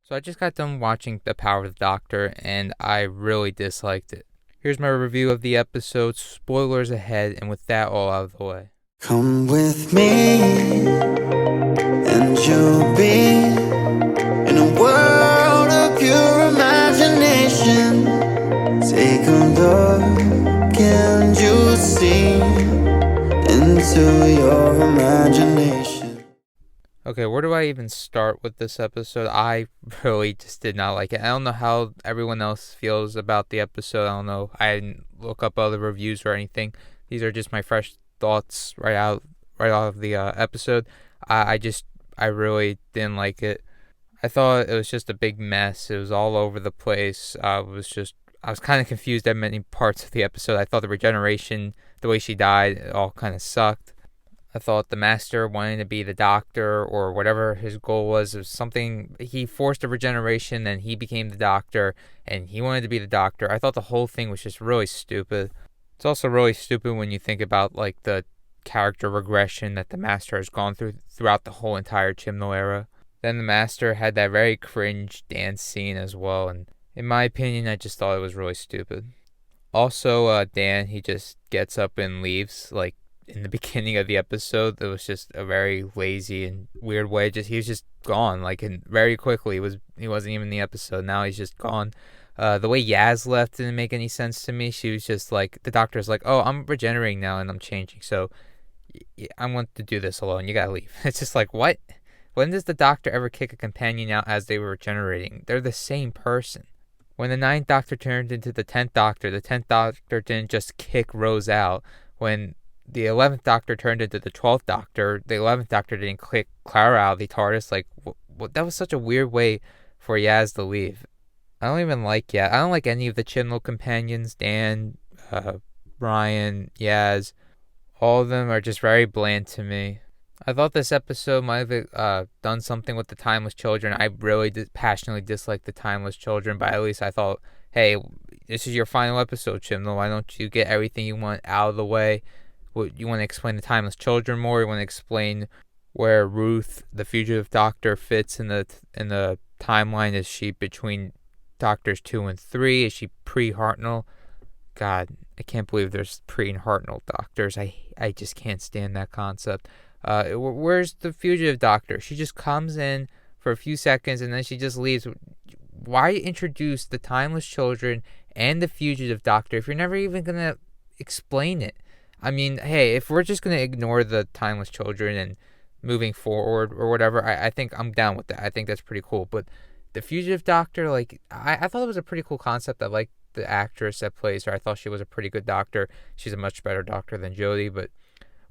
So I just got done watching The Power of the Doctor, and I really disliked it. Here's my review of the episode. Spoilers ahead, and with that all out of the way. Come with me, and you'll be in a world of pure imagination. Take a look, and you'll see into your imagination. Okay, where do I even start with this episode? I really just did not like it. I don't know how everyone else feels about the episode. I don't know. I didn't look up other reviews or anything. These are just my fresh thoughts right out of the episode. I really didn't like it. I thought it was just a big mess. It was all over the place. I was kind of confused at many parts of the episode. I thought the regeneration, the way she died, it all kind of sucked. I thought the master wanting to be the doctor or whatever his goal was something. He forced a regeneration and he became the doctor and he wanted to be the doctor. I thought the whole thing was just really stupid. It's also really stupid when you think about like the character regression that the master has gone through throughout the whole entire Chibnall era. Then the master had that very cringe dance scene as well, and in my opinion, I just thought it was really stupid. Also, Dan, he just gets up and leaves, like, in the beginning of the episode. It was just a very lazy and weird way. He was just gone, like, and very quickly. He wasn't even in the episode. Now he's just gone. The way Yaz left didn't make any sense to me. She was just like, the doctor's like, oh, I'm regenerating now and I'm changing, so I want to do this alone. You gotta leave. It's just like, what? When does the doctor ever kick a companion out as they were regenerating? They're the same person. When the Ninth Doctor turned into the 10th Doctor, the 10th Doctor didn't just kick Rose out. When the 11th Doctor turned into the 12th Doctor, the 11th Doctor didn't kick Clara out of the TARDIS. Like, that was such a weird way for Yaz to leave. I don't even like Yaz. I don't like any of the Chibnall companions. Dan, Brian, Yaz. All of them are just very bland to me. I thought this episode might have done something with the Timeless Children. I really passionately disliked the Timeless Children, but at least I thought, hey, this is your final episode, Chibnall. Why don't you get everything you want out of the way? You want to explain the Timeless Children more? You want to explain where Ruth, the fugitive doctor, fits in the timeline? Is she between Doctors 2 and 3? Is she pre-Hartnell? God, I can't believe there's pre and Hartnell doctors. I just can't stand that concept. Where's the fugitive doctor? She just comes in for a few seconds and then she just leaves. Why introduce the Timeless Children and the fugitive doctor if you're never even going to explain it? I mean, hey, if we're just going to ignore the Timeless Children and moving forward or whatever, I think I'm down with that. I think that's pretty cool. But the fugitive doctor, like, I thought it was a pretty cool concept. I like the actress that plays her. I thought she was a pretty good doctor. She's a much better doctor than Jodie, but,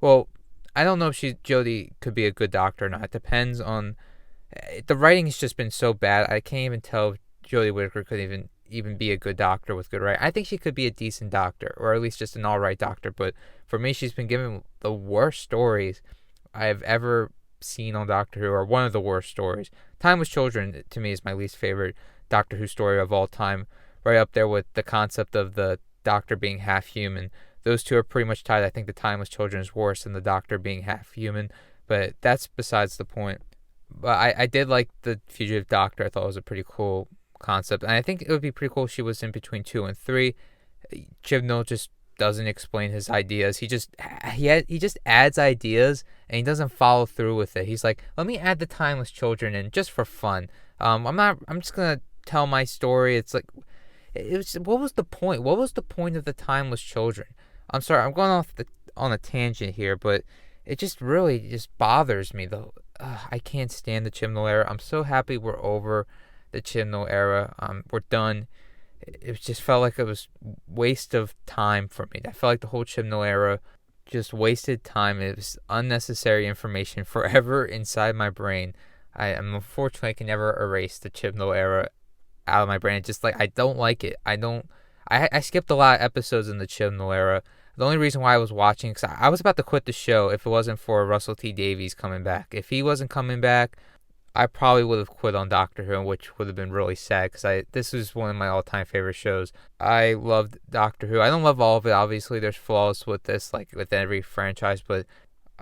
well, I don't know if Jodie could be a good doctor or not. It depends on the writing has just been so bad. I can't even tell if Jodie Whittaker could even be a good doctor with good writing. I think she could be a decent doctor, or at least just an all right doctor. But for me, she's been given the worst stories I've ever seen on Doctor Who, or one of the worst stories. Timeless Children to me is my least favorite Doctor Who story of all time, right up there with the concept of the Doctor being half human. Those two are pretty much tied. I think the Timeless Children is worse than the Doctor being half human, but that's besides the point. But I did like the Fugitive Doctor. I thought it was a pretty cool concept, and I think it would be pretty cool if she was in between 2 and 3. Chibnall just doesn't explain his ideas. He just adds ideas and he doesn't follow through with it. He's like, let me add the Timeless Children in just for fun. I'm just gonna tell my story. It's like, what was the point? What was the point of the Timeless Children? I'm sorry, I'm going on a tangent here, but it just really just bothers me though. I can't stand the Chibnall era. I'm so happy we're over the Chibnall era. We're done. It just felt like it was waste of time for me. I felt like the whole Chibnall era just wasted time. It was unnecessary information forever inside my brain. Unfortunately I can never erase the Chibnall era out of my brain. It's just like, I don't like it. I skipped a lot of episodes in the Chibnall era. The only reason why I was watching, because I was about to quit the show if it wasn't for Russell T Davies coming back. If he wasn't coming back, I probably would have quit on Doctor Who, which would have been really sad because this was one of my all-time favorite shows. I loved Doctor Who. I don't love all of it. Obviously, there's flaws with this, like with every franchise, but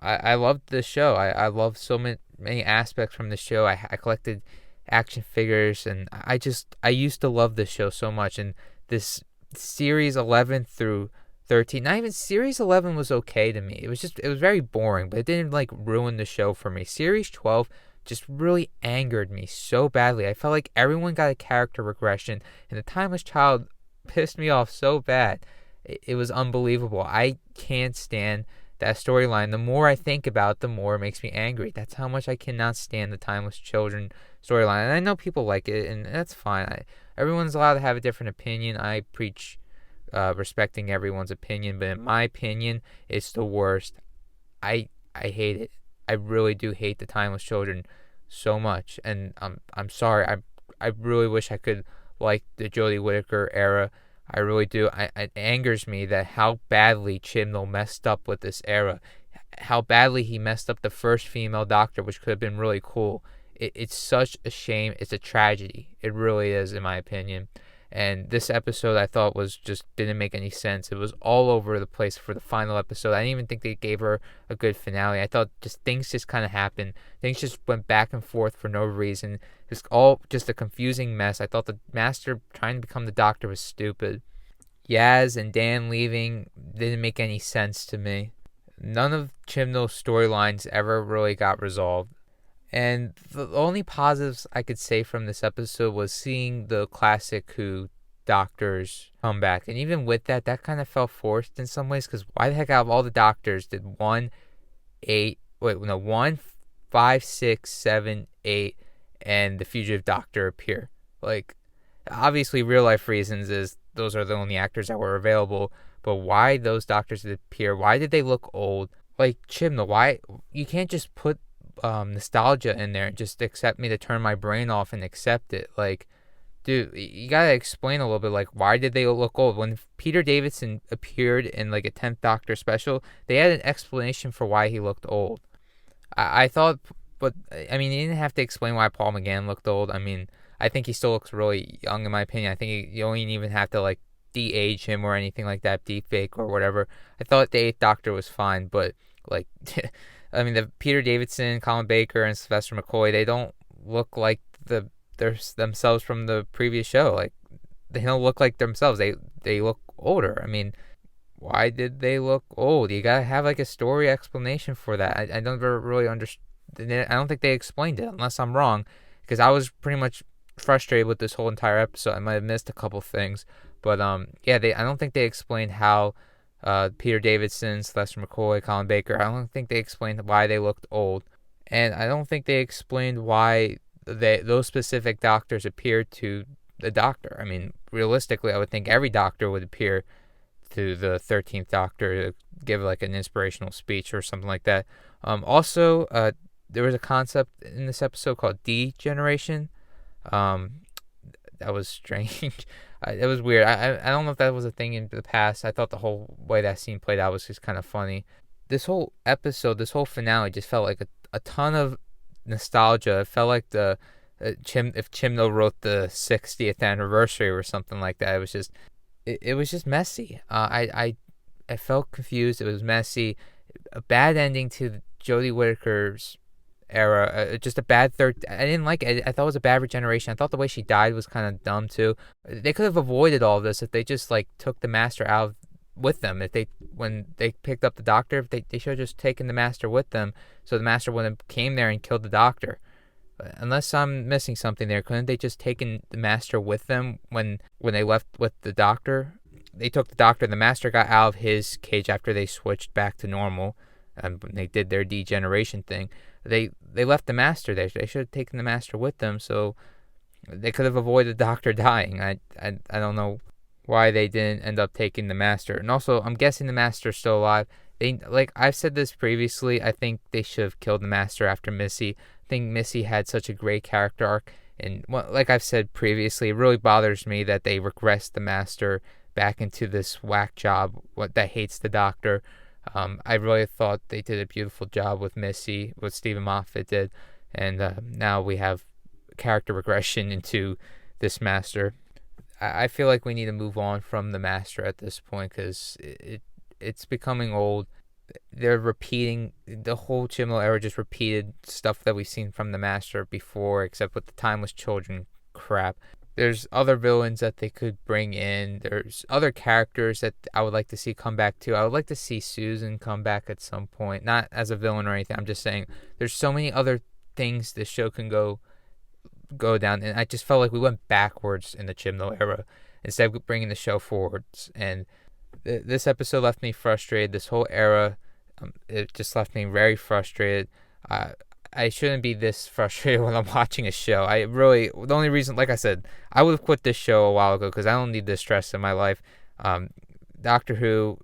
I loved the show. I love so many aspects from the show. I collected action figures, and I used to love this show so much. And this series 11 through 13, not even series 11 was okay to me. It was very boring, but it didn't like ruin the show for me. Series 12 just really angered me so badly. I felt like everyone got a character regression, and the Timeless Child pissed me off so bad. It was unbelievable. I can't stand that storyline. The more I think about it, the more it makes me angry. That's how much I cannot stand the Timeless Children storyline. And I know people like it, and that's fine. Everyone's allowed to have a different opinion. I preach respecting everyone's opinion, but in my opinion, it's the worst. I hate it. I really do hate the Timeless Children so much, and I'm sorry. I really wish I could like the Jodie Whittaker era. I really do. It angers me that how badly Chibnall messed up with this era, how badly he messed up the first female Doctor, which could have been really cool. It's such a shame. It's a tragedy. It really is, in my opinion. And this episode I thought was just didn't make any sense. It was all over the place for the final episode. I didn't even think they gave her a good finale. I thought things just kind of happened. Things just went back and forth for no reason. Just a confusing mess. I thought the Master trying to become the Doctor was stupid. Yaz and Dan leaving didn't make any sense to me. None of Chibnall's storylines ever really got resolved. And the only positives I could say from this episode was seeing the classic Who Doctors come back. And even with that, that kind of felt forced in some ways, because why the heck out of all the Doctors did 1, 5, 6, 7, 8, and the Fugitive Doctor appear? Like, obviously, real life reasons is those are the only actors that were available. But why those Doctors did appear? Why did they look old? Like, Chibnall, why? You can't just put nostalgia in there and just accept me to turn my brain off and accept it. Like, dude, you gotta explain a little bit, like, why did they look old? When Peter Davison appeared in like a 10th Doctor special, they had an explanation for why he looked old. I thought, but I mean, you didn't have to explain why Paul McGann looked old. I mean, I think he still looks really young in my opinion. I think you don't even have to like de-age him or anything like that, deep-fake or whatever. I thought the 8th Doctor was fine, but like I mean, the Peter Davidson, Colin Baker, and Sylvester McCoy, they don't look like they're themselves from the previous show. Like, they don't look like themselves. They look older. I mean, why did they look old? You gotta have like a story explanation for that. I don't really understand. I don't think they explained it, unless I'm wrong, because I was pretty much frustrated with this whole entire episode. I might have missed a couple things, but yeah, I don't think they explained how Peter Davidson, Sylvester McCoy, Colin Baker, I don't think they explained why they looked old. And I don't think they explained why those specific Doctors appeared to the Doctor. I mean, realistically, I would think every Doctor would appear to the 13th Doctor to give like an inspirational speech or something like that. Also, there was a concept in this episode called degeneration. That was strange. It was weird. I don't know if that was a thing in the past. I thought the whole way that scene played out was just kind of funny. This whole episode, this whole finale just felt like a ton of nostalgia. It felt like if Chibnall wrote the 60th anniversary or something like that. It was just messy. I felt confused. It was messy. A bad ending to Jodie Whittaker's era. Just a bad third. I didn't like it. I thought it was a bad regeneration. I thought the way she died was kind of dumb too. They could have avoided all of this if they just like took the Master out with them. When they picked up the Doctor, they should have just taken the Master with them, so the Master wouldn't have came there and killed the Doctor. Unless I'm missing something there, couldn't they just taken the Master with them when they left with the Doctor? They took the Doctor. The Master got out of his cage after they switched back to normal, and they did their degeneration thing. They left the Master there. They should have taken the Master with them, so they could have avoided the Doctor dying. I don't know why they didn't end up taking the Master. And also, I'm guessing the Master's still alive. Like I've said this previously, I think they should have killed the Master after Missy. I think Missy had such a great character arc, and like I've said previously, it really bothers me that they regressed the Master back into this whack job that hates the Doctor. I really thought they did a beautiful job with Missy, what Stephen Moffat did, and now we have character regression into this Master. I feel like we need to move on from the Master at this point, because it's becoming old. they're repeating the whole Chibnall era, just repeated stuff that we've seen from the Master before, except with the Timeless Children crap. There's other villains that they could bring in. There's other characters that I would like to see come back too. I would like to see Susan come back at some point, not as a villain or anything. I'm just saying there's so many other things this show can go down, and I just felt like we went backwards in the Chibnall era instead of bringing the show forwards. And this episode left me frustrated. This whole era, it just left me very frustrated. I shouldn't be this frustrated when I'm watching a show. The only reason, like I said, I would have quit this show a while ago because I don't need this stress in my life. Doctor Who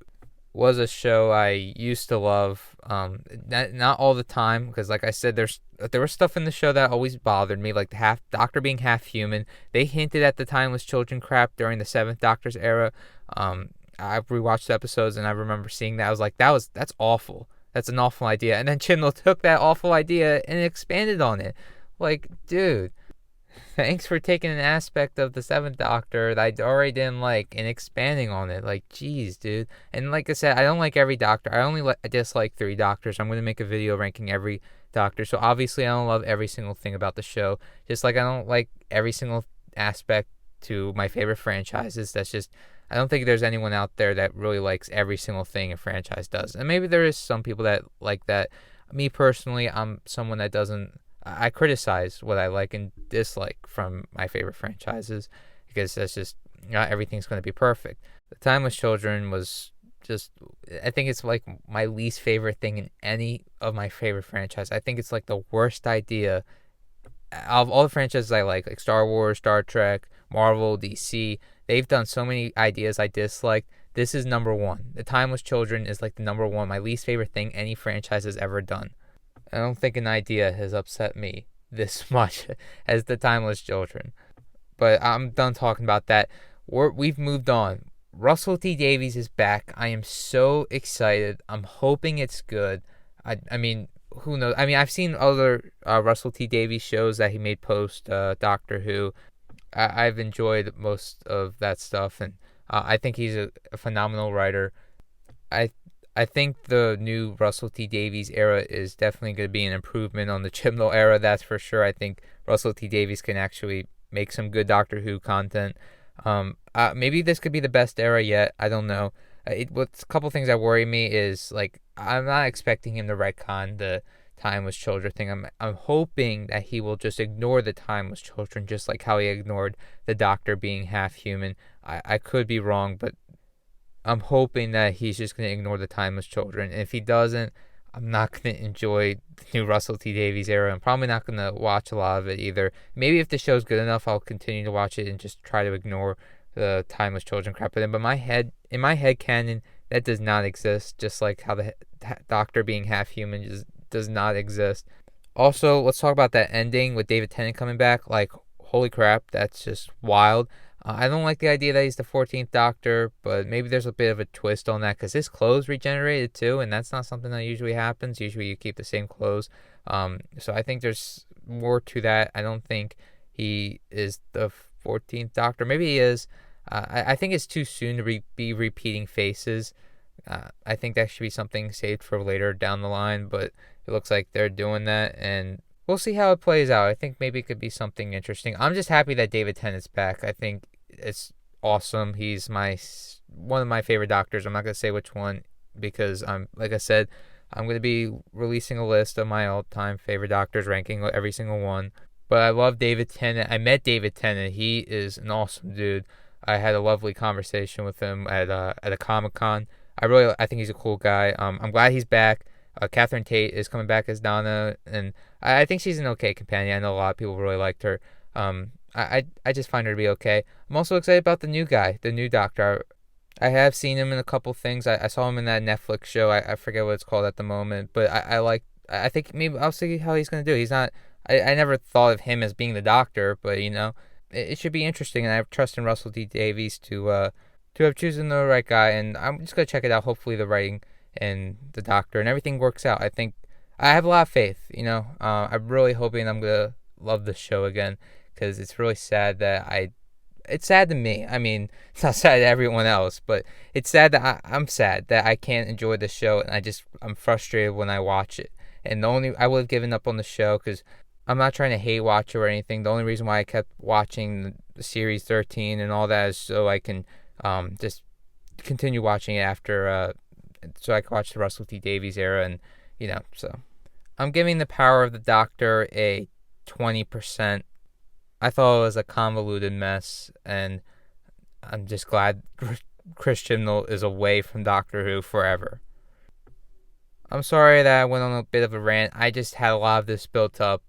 was a show I used to love. Not all the time, because like I said, there was stuff in the show that always bothered me, like the Doctor being half human. They hinted at the Timeless Children crap during the Seventh Doctor's era. I rewatched the episodes and I remember seeing that. I was like, that's awful. That's an awful idea. And then Chibnall took that awful idea and expanded on it. Like, dude, thanks for taking an aspect of the Seventh Doctor that I already didn't like and expanding on it. Like, jeez, dude. And like I said, I don't like every Doctor. I only dislike 3 Doctors. I'm going to make a video ranking every Doctor. So obviously I don't love every single thing about the show. Just like I don't like every single aspect to my favorite franchises. That's just, I don't think there's anyone out there that really likes every single thing a franchise does. And maybe there is some people that like that. Me personally, I'm someone that doesn't, I criticize what I like and dislike from my favorite franchises because that's just, not everything's going to be perfect. The Timeless Children was just, I think it's like my least favorite thing in any of my favorite franchises. I think it's like the worst idea of all the franchises I like Star Wars, Star Trek, Marvel, DC. They've done so many ideas I dislike. This is number one. The Timeless Children is like the number one, my least favorite thing any franchise has ever done. I don't think an idea has upset me this much as the Timeless Children. But I'm done talking about that. We've moved on. Russell T Davies is back. I am so excited. I'm hoping it's good. I mean, who knows? I mean, I've seen other Russell T Davies shows that he made post Doctor Who. I've enjoyed most of that stuff, and I think he's a phenomenal writer. I think the new Russell T Davies era is definitely going to be an improvement on the Chibnall era, that's for sure. I think Russell T Davies can actually make some good Doctor Who content. Maybe this could be the best era yet. I don't know. What's a couple things that worry me is, like, I'm not expecting him to retcon the Timeless Children thing. I'm hoping that he will just ignore the Timeless Children, just like how he ignored the Doctor being half human. I could be wrong, but I'm hoping that he's just going to ignore the Timeless Children. And if he doesn't, I'm not going to enjoy the new Russell T Davies era. I'm probably not going to watch a lot of it either. Maybe if the show's good enough, I'll continue to watch it and just try to ignore the Timeless Children crap. But in my head canon, that does not exist. Just like how the Doctor being half human just does not exist. Also, let's talk about that ending with David Tennant coming back. Like, holy crap, that's just wild. I don't like the idea that he's the 14th Doctor, but maybe there's a bit of a twist on that because his clothes regenerated too, and that's not something that usually happens. Usually you keep the same clothes. So I think there's more to that. I don't think he is the 14th Doctor. Maybe he is. I think it's too soon to be repeating faces. I think that should be something saved for later down the line, but it looks like they're doing that, and we'll see how it plays out. I think maybe it could be something interesting. I'm just happy that David Tennant's back. I think it's awesome. He's one of my favorite Doctors. I'm not going to say which one because like I said, I'm going to be releasing a list of my all-time favorite Doctors, ranking every single one. But I love David Tennant. I met David Tennant. He is an awesome dude. I had a lovely conversation with him at a Comic-Con. I think he's a cool guy. I'm glad he's back. Catherine Tate is coming back as Donna, and I think she's an okay companion. I know a lot of people really liked her. I just find her to be okay. I'm also excited about the new guy, the new Doctor. I have seen him in a couple things. I saw him in that Netflix show. I forget what it's called at the moment, but I think maybe I'll see how he's going to do. He's not, I never thought of him as being the Doctor, but it should be interesting, and I trust in Russell T Davies to have chosen the right guy, and I'm just going to check it out. Hopefully the writing and the Doctor and everything works out. I have a lot of faith, I'm really hoping I'm going to love the show again, because it's really sad that it's sad to me. I mean, it's not sad to everyone else, but it's sad that I'm sad that I can't enjoy the show, and I'm frustrated when I watch it. And I would have given up on the show because I'm not trying to hate watch it or anything. The only reason why I kept watching the series 13 and all that is so I can just continue watching it after, so I can watch the Russell T Davies era, and so I'm giving The Power of the Doctor a 20%. I thought it was a convoluted mess, and I'm just glad Chris Chibnall is away from Doctor Who forever. I'm sorry that I went on a bit of a rant. I just had a lot of this built up,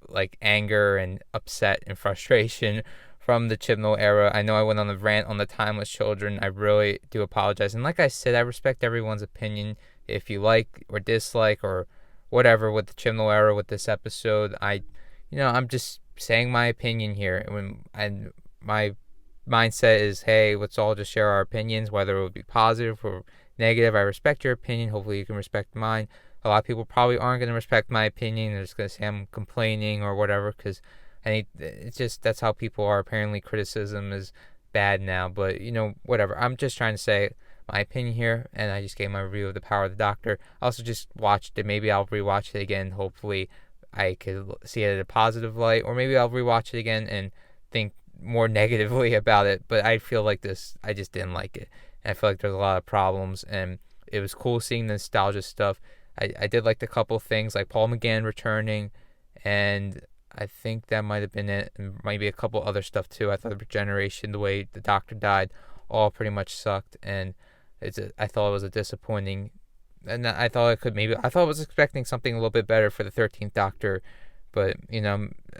like anger and upset and frustration from the Chibnall era. I know I went on a rant on the Timeless Children. I really do apologize. And like I said, I respect everyone's opinion. If you like or dislike or whatever with the Chibnall era with this episode, I'm just saying my opinion here. And my mindset is, hey, let's all just share our opinions, whether it would be positive or negative. I respect your opinion. Hopefully you can respect mine. A lot of people probably aren't going to respect my opinion. They're just going to say I'm complaining or whatever, because it's just, that's how people are. Apparently criticism is bad now, but whatever. I'm just trying to say my opinion here, and I just gave my review of The Power of the Doctor. I also just watched it. Maybe I'll rewatch it again. Hopefully I could see it in a positive light, or maybe I'll rewatch it again and think more negatively about it. But I feel like I just didn't like it. And I feel like there's a lot of problems, and it was cool seeing the nostalgia stuff. I did like the couple things, like Paul McGann returning, and I think that might have been it, and maybe a couple other stuff too. I thought the regeneration, the way the Doctor died, all pretty much sucked, and I thought it was a disappointing. And I thought I was expecting something a little bit better for the 13th Doctor, but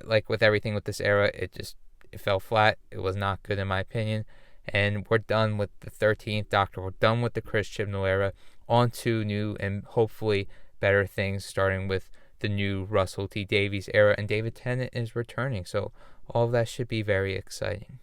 like with everything with this era, it fell flat. It was not good in my opinion. And we're done with the 13th Doctor. We're done with the Chris Chibnall era. On to new and hopefully better things, starting with the new Russell T Davies era. And David Tennant is returning, so all of that should be very exciting.